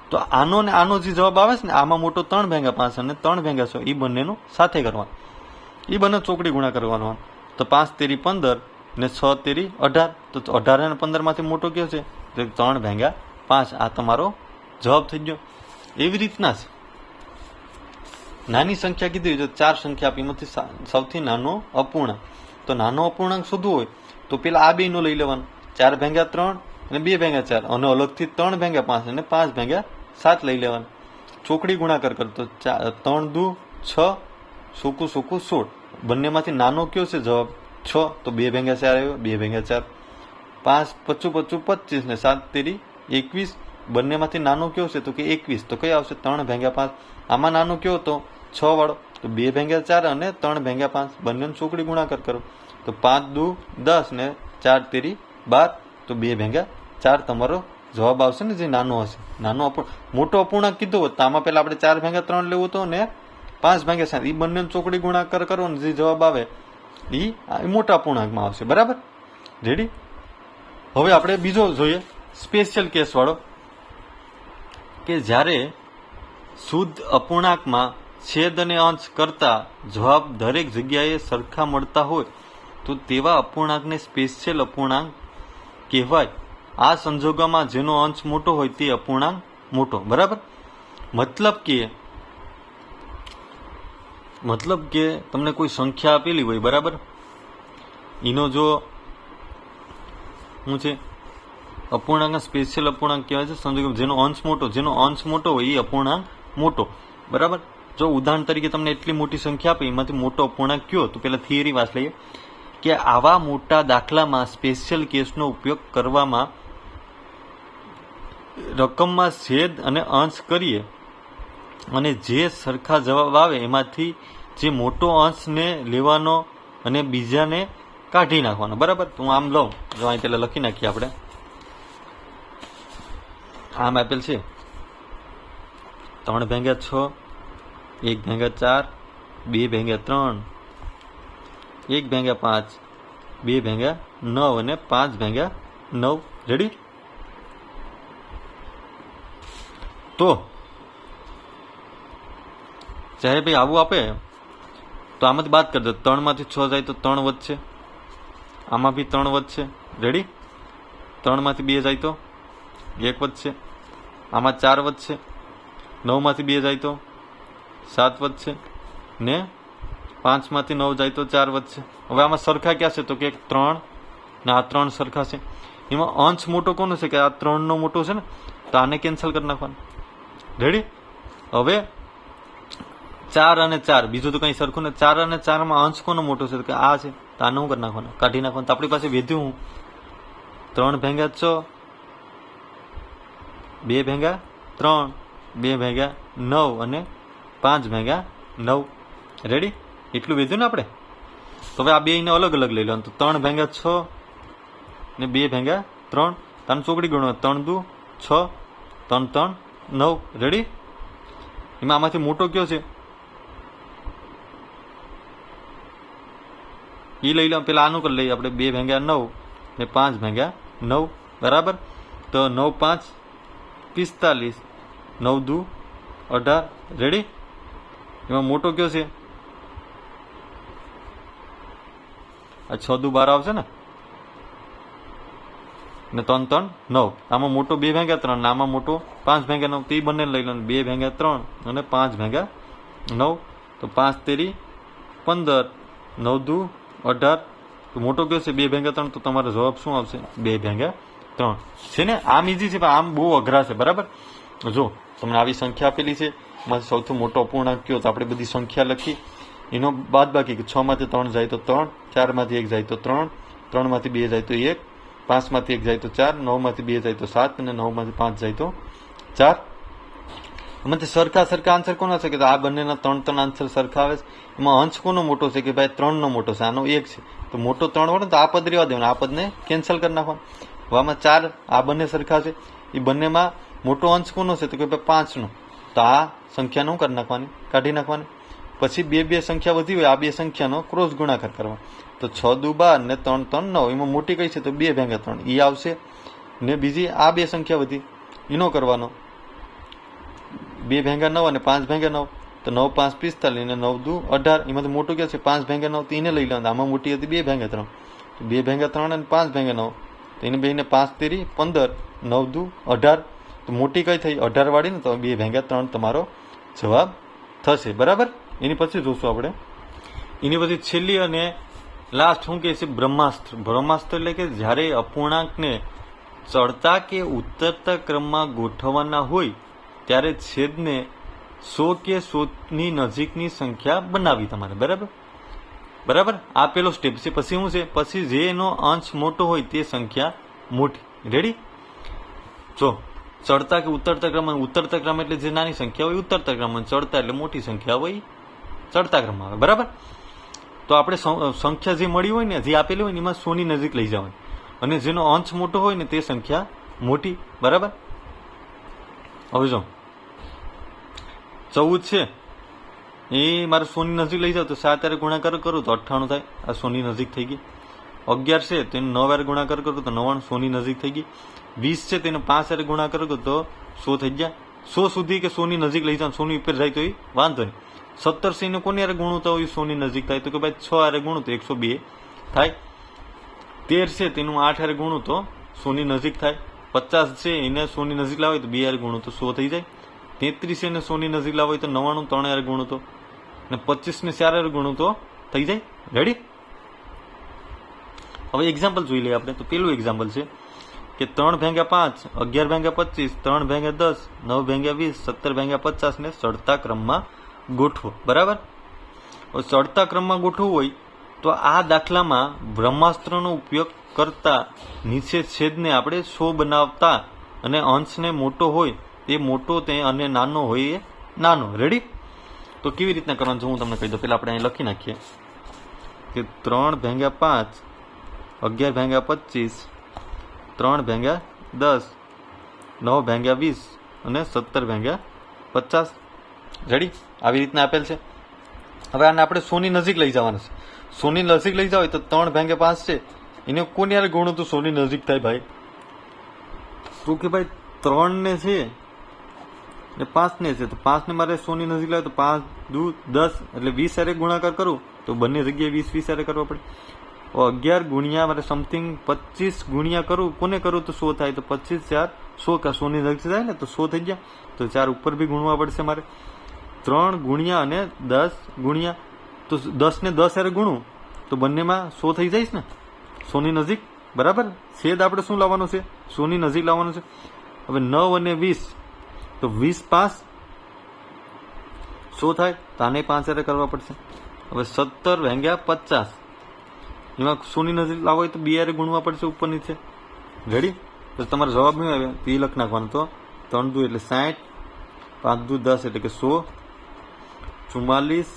તો આનો ને આનો જે જવાબ આવે છે ને, આમાં મોટો 3/5 અને 3/6 એ બંનેનું સાથે કરવાનું. એ બંને ચોકડી ગુણા કરવાનો. તો 5 તેરી 15 ને 6 તેરી 18. તો 18 અને 15 માંથી મોટો કયો છે? તો 3/5. આ તમારો જવાબ થઈ ગયો. એવી રીતના છે નાની સંખ્યા કીધી તો 4 સંખ્યા આપી, એમાંથી સૌથી નાનો અપૂર્ણાંક. તો નાનો અપૂર્ણાંક શોધવો હોય તો પેલા આ બે નો લઈ લેવાનું. 4/3 અને 2/4 અને અલગથી 3/5 અને 5/7 લઈ લેવાનું. ચોકડી ગુણાકાર કરતો 3 દુ 6 સોકું 16. બંનેમાંથી નાનો કયો છે જવાબ? 6. તો 2/4 આવ્યો. 2/4. 5 25 25 ને 7 તેરી 21. બંનેમાંથી નાનો કયો છે? તો કે 21. તો કઈ આવશે? 3/5. આમાં નાનો કયો હતો? 6 વાળો. તો 2/4 અને 3/5 બંનેનો ચોકડી ગુણાકાર કરો. તો 5 દુ 10 ને 4 તેરી 12. તો 2/4 તમારો જવાબ આવશે ને, જે નાનો હશે. નાનો મોટો અપૂર્ણાંક કીધો હોત તો આમાં પેલા આપણે 4/3 લેવું હતો ને 5/7 એ બંને ચોકડી ગુણાકાર કરો ને જે જવાબ આવે એ મોટા અપૂર્ણાંકમાં આવશે. બરાબર, રેડી. હવે આપણે બીજો જોઈએ સ્પેશિયલ કેસ વાળો, કે જ્યારે શુદ્ધ અપૂર્ણાંકમાં છેદ અને અંશ કરતા જવાબ દરેક જગ્યાએ સરખા મળતા હોય તો તેવા અપૂર્ણાંકને સ્પેશિયલ અપૂર્ણાંક કહેવાય. આ સંજોગોમાં જેનો અંશ મોટો હોય તે અપૂર્ણાંક મોટો. બરાબર, મતલબ કે તમને કોઈ સંખ્યા આપેલી હોય, બરાબર, એનો જો શું છે અપૂર્ણાંક સ્પેશિયલ અપૂર્ણાંક કહેવાય છે સંજોગો જેનો અંશ મોટો હોય એ અપૂર્ણાંક મોટો. બરાબર, જો ઉદાહરણ તરીકે તમને એટલી મોટી સંખ્યા આપે એમાંથી મોટો અપૂર્ણાંક કયો, તો પેલા થિયરી વાંચ લઈએ કે આવા મોટા દાખલામાં સ્પેશિયલ કેસનો ઉપયોગ કરવામાં રકમમાં છેદ અને અંશ કરીએ અને જે સરખા જવાબ આવે એમાંથી જે મોટો અંશને લેવાનો અને બીજાને કાઢી નાખવાનો. બરાબર, તો હું આમ લઉં, જો અહીં પેલા લખી નાખીએ આપણે. આમ આપેલ છે 3/6, 1/4, 2/3, 1/5, 2/9 અને 5/9. રેડી. તો જ્યારે ભાઈ આવું આપે તો આમાંથી બાદ કરી દો. 3માંથી 6 જાય તો 3 વધશે, આમાં બી 3 વધશે. રેડી. 3માંથી 2 જાય તો 1 વધશે, આમાં 4 વધશે. 9માંથી 2 જાય તો 7 વધશે ને 5માંથી 9 જાય તો 4 વધશે. હવે આમાં સરખા ક્યાં છે, તો કે 3 ને આ 3 સરખા છે. એમાં અંશ મોટો કોનો છે, કે આ 3નો મોટો છે ને, તો આને કેન્સલ કરી નાખવાનું. રેડી. હવે 4 અને 4 બીજું તો કઈ સરખું ને. 4 અને 4માં અંશ કોનો મોટો છે, તો કે આ છે, તો આને શું કરી નાખવાનું, કાઢી નાખવાનું. તો આપણી પાસે વધ્યું હું 3/6, 2/3, 2/9 અને 5/9. રેડી. એટલું વધ્યું ને આપણે. તો હવે આ બે ને અલગ અલગ લઈ લેવાનું. તો 3/6 ને 2/3, તાને ચોકડી ગણવા 3 દુ 6, 3 3 9. રેડી. એમાં આમાંથી મોટો કયો છે એ લઈ લો. પેલા આનું કરી લઈએ આપણે 2/9 ને 5/9. બરાબર. તો 9 5 45, 9 દુ 18. રેડી. એમાં મોટો કયો છે, આ 6 દુ 12 આવશે ને 3 3 9. આમાં મોટો 2/3 ને આમાં મોટો 5/9. તો એ બંને લઈ લો, 2/3 અને 5/9. તો 5 તેરી 15, 9 દુ 18. તો મોટો કયો છે 2/3. તો તમારો જવાબ શું આવશે, 2/3 છે ને. આમ ઈઝી છે, આમ બહુ અઘરા છે. બરાબર. જો તમને આવી સંખ્યા આપેલી છે, એમાં સૌથી મોટો અપૂર્ણાંક કયો, તો આપણે બધી સંખ્યા લખી, એનો બાદ બાકી 6માંથી 3 જાય તો 3, 4માંથી 1 જાય તો 3, 3માંથી 2 જાય તો 1, 5માંથી 1 જાય તો 4, 9માંથી 2 જાય તો 7 અને 9માંથી 5 જાય તો 4. એમાંથી સરખા આન્સર કોના છે, કે આ બંનેના 3 આન્સર સરખા આવે છે. એમાં અંશ કોનો મોટો છે, કે ભાઈ 3નો મોટો છે, આનો 1 છે. તો મોટો 3 હોય ને તો આ પદ રહેવા દેવાનું, આ પદને કેન્સલ કરી નાખવાનું. હવે આમાં 4, આ બંને સરખા છે, એ બંનેમાં મોટો અંશ કોનો છે, તો કે ભાઈ 5નો. તો આ સંખ્યાનું કરી નાખવાની, કાઢી નાખવાની. પછી બે સંખ્યા વધી હોય, આ બે સંખ્યાનો ક્રોસ ગુણાકાર કરવા. તો 6 દુ 12 ને 3 3 9. એમાં મોટી કઈ છે, તો 2/3 એ આવશે. ને બીજી આ બે સંખ્યા વધી, એનો કરવાનો 2/9 અને 5/9. તો 9 5 45 ને 9 દુ 18. એમાંથી મોટું ક્યાં છે, 5/9. તો એને લઈ લેવાનું. આમાં મોટી હતી 2/3. 2/3 અને 5/9. તો એને બેને 5 તેરી 15, 9 દુ 18. તો મોટી કઈ થઈ, 18 વાળી ને, તો 2/3 તમારો જવાબ થશે. બરાબર. એની પછી જોશું આપણે. એની પછી છેલ્લી અને લાસ્ટ શું કહે છે, બ્રહ્માસ્ત્ર. બ્રહ્માસ્ત્ર એટલે કે જ્યારે અપૂર્ણાંકને ચડતા કે ઉતરતા ક્રમમાં ગોઠવવાના હોય ત્યારે છેદને 100 કે 100ની નજીકની સંખ્યા બનાવી તમારે. બરાબર. આ પેલો સ્ટેપ છે. પછી શું છે, પછી જેનો અંશ મોટો હોય તે સંખ્યા મોટી. રેડી. જો ચડતા કે ઉતરતા ક્રમ એટલે જે નાની સંખ્યા હોય ઉતરતા ક્રમમાં, ચડતા એટલે મોટી સંખ્યા હોય ચડતા ક્રમમાં આવે. બરાબર. તો આપણે સંખ્યા જે મળી હોય ને, જે આપેલી હોય ને, એમાં 100ની નજીક લઈ જવાની, અને જેનો અંશ મોટો હોય ને તે સંખ્યા મોટી. બરાબર. હવે જો 14 છે એ મારે 100 ની નજીક લઈ જાવ તો 7 હારે ગુણાકાર કરું તો 98 થાય. આ 100 ની નજીક થઈ ગઈ. 11 છે તો એને 9 હારે ગુણાકાર કરું તો 99, 100 ની નજીક થઈ ગઈ. 20 છે તેને 5 હારે ગુણાકાર કરું તો 100 થઈ ગયા. 100 સુધી કે 100 ની નજીક લઈ જાવ, 100 ની ઉપર જાય તો એ વાંધો નહીં. 17 છે એને કોની હારે ગુણતા હોય 100 ની નજીક થાય તો કે ભાઈ 6 હારે ગુણું તો 102 થાય. 13 છે તેનું 8 હારે ગુણું તો 100 ની નજીક થાય. 50 છે એને 100 ની નજીક લાવે તો 2 હારે ગુણું તો 100 થઈ જાય. 33 છે એને 100 ની નજીક લાવે તો 99, 3 હારે ગુણું તો, અને 25 ને 4 હારે ગુણું તો થઈ જાય. રેડી? હવે એક્ઝામ્પલ જોઈ લઈએ આપણે. તો પેલું એક્ઝામ્પલ છે કે 3 ભાગ્યા 5, 11 ભાગ્યા 25, 3 ભાગ્યા 10, 9 ભાગ્યા 20, 17 ભાગ્યા 50 ને ચડતા ક્રમમાં ગોઠવો. બરાબર? હવે ચડતા ક્રમમાં ગોઠવવું હોય તો આ દાખલામાં બ્રહ્માસ્ત્રનો ઉપયોગ કરતા નીચે છેદને આપણે 100 બનાવતા અને અંશને મોટો હોય તે મોટો તે અને નાનો હોય એ નાનો. રેડી? તો કેવી રીતના કરવાનું છે હું તમને કહી દઉં. પેલા આપણે અહીં લખી નાખીએ કે 3 ભાગ્યા 5, 11 ભાગ્યા 25, 3 ભાગ્યા 10, 9 ભાગ્યા 20 અને 17 ભાગ્યા 50. રેડી? આવી રીતના આપેલ છે. હવે આને આપણે 100 ની નજીક લઈ જવાના છે. 100 ની નજીક લઈ જાવ તો 3 ભાગ્યા 5 છે એને કોની યાર ગુણું તો 100 ની નજીક થાય ભાઈ. તો કે ભાઈ 3 ને છે ને 5 ને છે તો 5 ને મારે 100 ની નજીક લાવે તો 5 દુ 10 એટલે 20 હારે ગુણાકાર કરું તો બંને જગ્યાએ 20 હારે કરવા પડે. 11 ગુણ્યા મારે સમથિંગ 25 ગુણ્યા કરું કોને કરું તો 100 થાય તો 25 4 100 કા 100 ની નજીક થાય ને તો 100 થઈ ગયા. તો 4 ઉપર બી ગુણવા પડશે મારે. 3 ગુણ્યા અને 10 ગુણ્યા તો 10 ને 10 હારે ગુણું તો બંનેમાં 100 થઈ જઈશ ને 100 ની નજીક. બરાબર? છેદ આપણે શું લાવવાનું છે? 100 ની નજીક લાવવાનું છે. હવે 9 અને 20 તો 20 5 100 થાય તો આને 5 હારે કરવા પડશે. હવે 17 ભાગ્યા 50 એમાં 100 ની નજીક લાવો હોય તો 2 હારે ગુણવા પડશે ઉપર નીચે. રેડી? તો તમારો જવાબ નહીં આવે તો એ લખ નાખવાનો. તો 3 દુ એટલે 60, 5 દુ 10 એટલે કે 100, 44,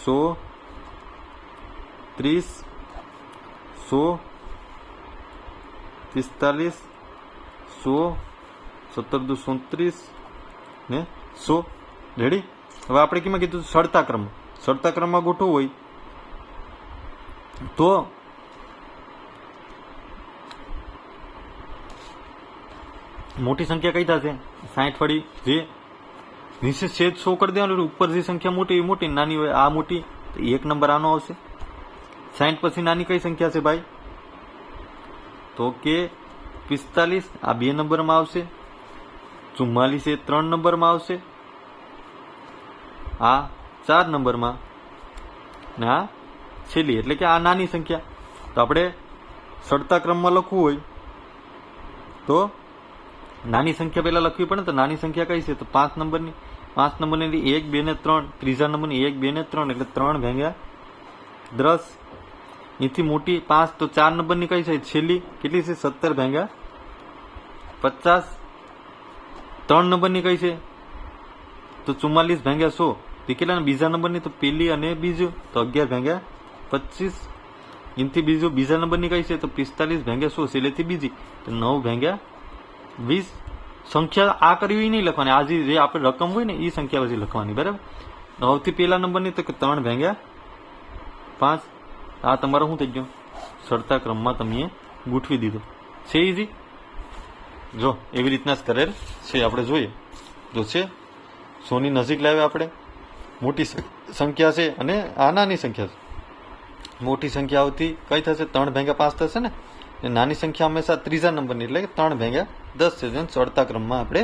100, 30, 100, 45, 100, 17 દુ 37 ને 100. રેડી? હવે આપણે કેમાં કીધું ચડતા ક્રમ. ચડતા ક્રમમાં ગોઠવવું હોય તો મોટી સંખ્યા કઈ થશે? 60 વાળી જે નીચે છેદ 100 કરી દેવાનું, ઉપર જે સંખ્યા મોટી એ મોટી, નાની હોય આ મોટી તો 1 નંબર આનો આવશે. 60 પછી નાની કઈ સંખ્યા છે ભાઈ? તો કે 45 આ 2 નંબરમાં આવશે. 44 એ 3 નંબરમાં આવશે. આ 4 નંબરમાં ને આ છેલ્લી એટલે કે આ નાની સંખ્યા. તો આપણે ચડતા ક્રમમાં લખવું હોય તો નાની સંખ્યા પહેલા લખવી પડે. તો નાની સંખ્યા કઈ છે? તો 5 નંબરની. 5 નંબરની 1, 2 ને 3. ત્રીજા નંબરની 1, 2 ને 3 એટલે 3 ભાગ્યા 10. એથી મોટી 5 તો 4 નંબરની કઈ છે? છેલ્લી કેટલી છે? 17 ભાગ્યા 50. 3 નંબરની કઈ છે? તો 44 ભાગ્યા 100. તે કેટલા? બીજા નંબરની તો પેલી અને બીજું તો 11 ભાગ્યા 25. એનાથી બીજું બીજા નંબરની કઈ છે? તો 45 ભાગ્યા 100 છેલ્લેથી બીજી તો 9 ભાગ્યા 20. સંખ્યા આ કરવી નહીં લખવાની. આ જે આપણે રકમ હોય ને એ સંખ્યા પછી લખવાની. બરાબર? સૌથી પેલા નંબરની તો કે 3 ભાગ્યા 5. આ તમારો શું થઈ ગયો? ચડતા ક્રમમાં તમે ગોઠવી દીધો છે. ઈઝી? જો એવી રીતના જ કરેલ છે. આપણે જોઈએ જો છે 100 ની નજીક લાવે આપણે મોટી સંખ્યા છે અને આ નાની સંખ્યા છે. મોટી સંખ્યા આવતી કઈ થશે? 3 ભાગ્યા 5 થશે ને. નાની સંખ્યા હંમેશા ત્રીજા નંબરની એટલે કે 3 ભાગ્યા 10 છે. જેને ચડતા ક્રમમાં આપણે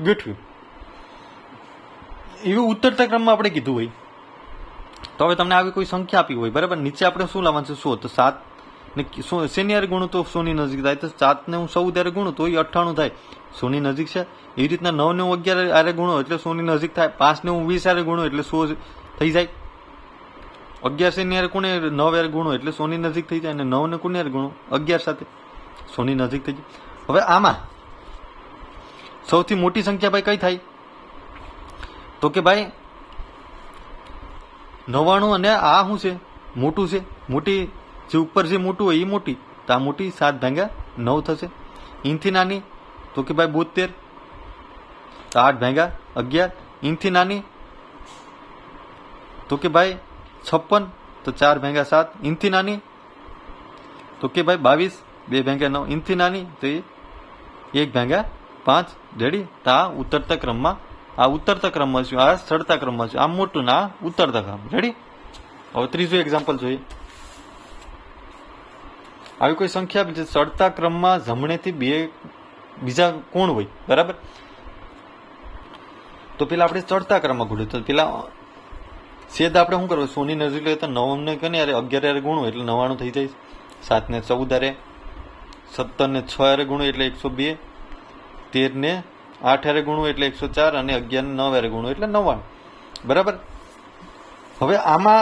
ગોઠવ્યું. એવું ઉતરતા ક્રમમાં આપણે કીધું હોય તો હવે તમને આવી કોઈ સંખ્યા આપી હોય બરાબર, નીચે આપણે શું લાવવાનું છે? 100. તો 7 ને શેની હારે ગુણું તો 100 ની નજીક થાય. તો 7 ને હું 14 હારે ગુણું તો એ 98 થાય. 100 ની નજીક છે. એવી રીતના 9 ને હું 11 હારે ગુણો એટલે 100 ની નજીક થાય. 5 ને હું 20 હારે ગુણું એટલે 100 થઈ જાય. 11 છે ની હારે કોને 9 હારે ગુણો એટલે 100 ની નજીક થઈ જાય. અને 9 ને કોને હારે ગુણો? 11 સાથે 100 ની નજીક થઈ જાય. હવે આમાં સૌથી મોટી સંખ્યા ભાઈ કઈ થાય? તો કે ભાઈ 99 અને આ શું છે? મોટું છે. મોટી જે ઉપર જે મોટું હોય એ મોટી તો આ મોટી 7 ભાગ્યા 9 થશે. ઇનથી નાની તો કે ભાઈ 72 તો 8 ભાગ્યા 11. ઇનથી નાની તો કે ભાઈ 56, તો 4 ભાગ્યા 7, ઇનથી નાની તો કે ભાઈ 22, 2 ભાગ્યા 9, ઇનથી નાની તો 1 ભાગ્યા 5. રેડી? તો આ ઉતરતા ક્રમમાં શું, આ ચડતા ક્રમમાં શું, આ મોટું ના ઉતરતા ક્રમ. રેડી? હવે ત્રીજું એક્ઝામ્પલ જોઈએ. આવી કોઈ સંખ્યા જે ચડતા ક્રમમાં જમણેથી બીજા કોણ હોય, બરાબર? તો પેલા આપણે ચડતા ક્રમમાં ગુણ્યું, તો પેલા છેદ આપણે શું કરવું, 100 ની નજીક લઈએ તો 9 ને કે 11 ગુણવું એટલે 99 થઈ જાય. 7 ને 14 17 ને 6 ગુણવું એટલે 102, 13 ને 8 ગુણવું એટલે 104 અને 11 ને 9 ગુણવું એટલે 99. બરાબર? હવે આમાં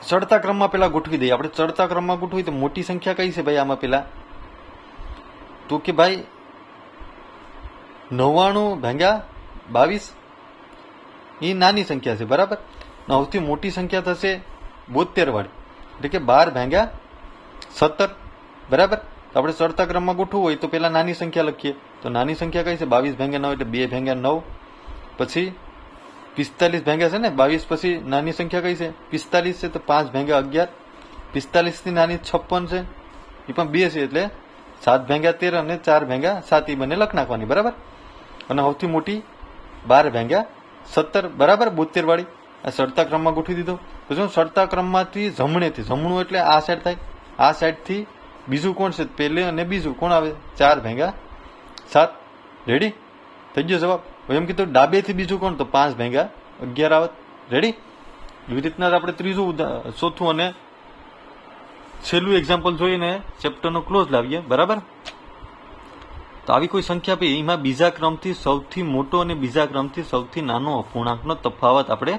ચડતા ક્રમમાં પેલા ગોઠવી દઈએ. આપણે ચડતા ક્રમમાં ગોઠવી તો મોટી સંખ્યા કઈ છે ભાઈ આમાં પેલા? તો કે ભાઈ 99 ભાગ્યા 22 એ નાની સંખ્યા છે. બરાબર? સૌથી મોટી સંખ્યા થશે 72 વાળી, એટલે કે 12 ભાગ્યા 17. બરાબર? તો આપણે ચડતા ક્રમમાં ગોઠવું હોય તો પેલા નાની સંખ્યા લખીએ. તો નાની સંખ્યા કઈ છે? 22 ભાગ્યા 9 એટલે 2 ભાગ્યા 9. પછી 45 ભાગ્યા છે ને 22, પછી નાની સંખ્યા કઈ છે? 45 છે તો 5 ભાગ્યા 11. 45 થી નાની 56 છે, એ પણ 2 છે એટલે 7 ભાગ્યા 13 અને 4 ભાગ્યા 7 એ બંને લખ નાખવાની. બરાબર? અને સૌથી મોટી 12 ભાગ્યા 17. બરાબર? 72 વાળી આ ચડતા ક્રમમાં ગોઠવી દીધો. પછી ચડતા ક્રમમાંથી જમણેથી, જમણું એટલે આ સાઈડ થાય, આ સાઈડ થી બીજું કોણ છે? પહેલે અને બીજું કોણ આવે? 4 ભાગ્યા 7. રેડી? થઈ ગયો જવાબ. એમ કીધું ડાબેથી બીજું કોણ? તો 5 ભાગ્યા 11 આવત. રેડી? એવી રીતના આપણે ત્રીજું, ચોથું અને છેલ્લું એક્ઝામ્પલ જોઈને ચેપ્ટરનો ક્લોઝ લાવીએ. બરાબર? તો આવી કોઈ સંખ્યા આપી, એમાં બીજા ક્રમથી સૌથી મોટો અને બીજા ક્રમથી સૌથી નાનો અપૂર્ણાંકનો તફાવત આપણે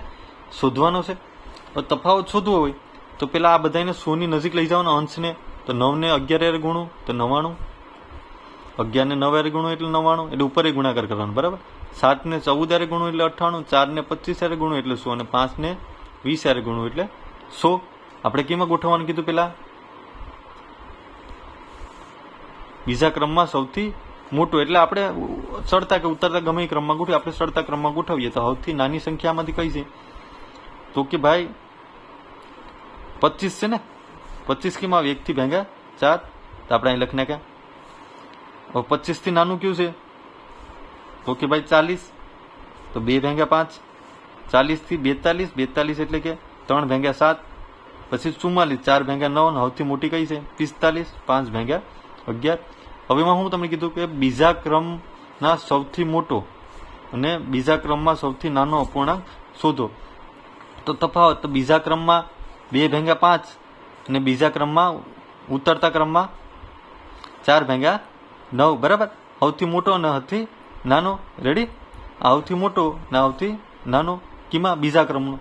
શોધવાનો છે. તફાવત શોધવો હોય તો પેલા આ બધાને 100 ની નજીક લઈ જવાના અંશને. તો 9 ને 11 ગુણું તો 99, 11 ને 9 ગુણું એટલે 99, એટલે ઉપર ગુણાકાર કરવાનો. બરાબર? 7 ને 14 ગુણું એટલે 98, 4 ને 25 ગુણું એટલે 100 અને 5 ને 20 ગુણું એટલે 100. આપણે કેમાં ગોઠવવાનું કીધું? પેલા બીજા ક્રમમાં સૌથી મોટું, એટલે આપણે ચડતા કે ઉતરતા ગમે એ ક્રમમાં ગોઠવીએ. આપણે ચડતા ક્રમમાં ગોઠવીએ તો સૌથી નાની સંખ્યામાંથી કઈ છે? તો કે ભાઈ 25 છે ને. 25 કેમાં આવે? 1 થી ભાગ્યા 4, તો આપણે અહીં લખી નાખ્યા. હવે 25 થી નાનું કયું છે? તો કે ભાઈ 40, તો 2 ભાગ્યા 5. 40 થી 42, 42 એટલે કે 3 ભાગ્યા 7. પછી 44, 4 ભાગ્યા 9. સૌથી મોટી કઈ છે? 45, 5 ભાગ્યા 11. હવે એમાં હું તમને કીધું કે બીજા ક્રમના સૌથી મોટો અને બીજા ક્રમમાં સૌથી નાનો અપૂર્ણાંક શોધો. તો તફાવત, તો બીજા ક્રમમાં 2 ભાગ્યા 5 અને બીજા ક્રમમાં ઉતરતા ક્રમમાં 4 ભાગ્યા 9. બરાબર? સૌથી મોટો અને સૌથી નાનો. રેડી? સૌથી મોટો ને સૌથી નાનો કીમાં? બીજા ક્રમનો.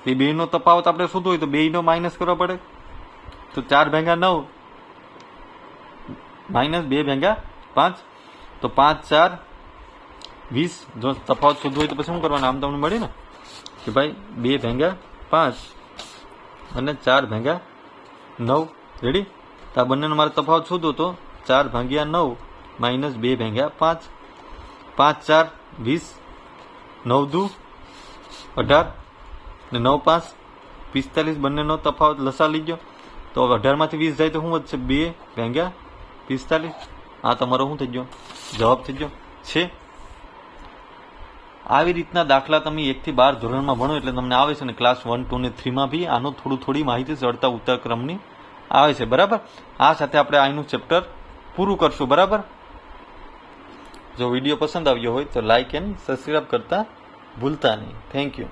એ બેનો તફાવત આપણે શોધવો હોય તો બેનો માઇનસ કરવા પડે. તો 4 ભાગ્યા 9 માઇનસ 2 ભાગ્યા 5, તો 5 4 20. જો તફાવત શોધવો હોય તો પછી શું કરવાનું? આમ તમને મળે ને કે ભાઈ 2 ભાગ્યા 5 અને 4 ભાગ્યા 9. રેડી? તો આ બંનેનો મારે તફાવત શોધવો તો 4 ભાગ્યા 9 માઇનસ 2 ભાગ્યા 5. 5 4 20, 9 2 18 ને 9 5 45. બંનેનો તફાવત લસા લઈ ગયો તો 18 માંથી 20 જાય તો શું વધશે? 2 ભાગ્યા 45. આ તમારો શું થઈ ગયો? જવાબ થઈ ગયો છે. આવી રીતના દાખલા તમે 1 થી 12 ધોરણમાં ભણો એટલે તમને આવે છે ને ક્લાસ 1, 2 ને 3માં બી આનો થોડી માહિતી ચડતા ઉત્તર ક્રમની આવે છે. બરાબર? આ સાથે આપણે આનું ચેપ્ટર પૂરું કરશું. બરાબર? જો વિડીયો પસંદ આવ્યો હોય તો લાઇક એન્ડ સબસ્ક્રાઇબ કરતા ભૂલતા નહીં. Thank you.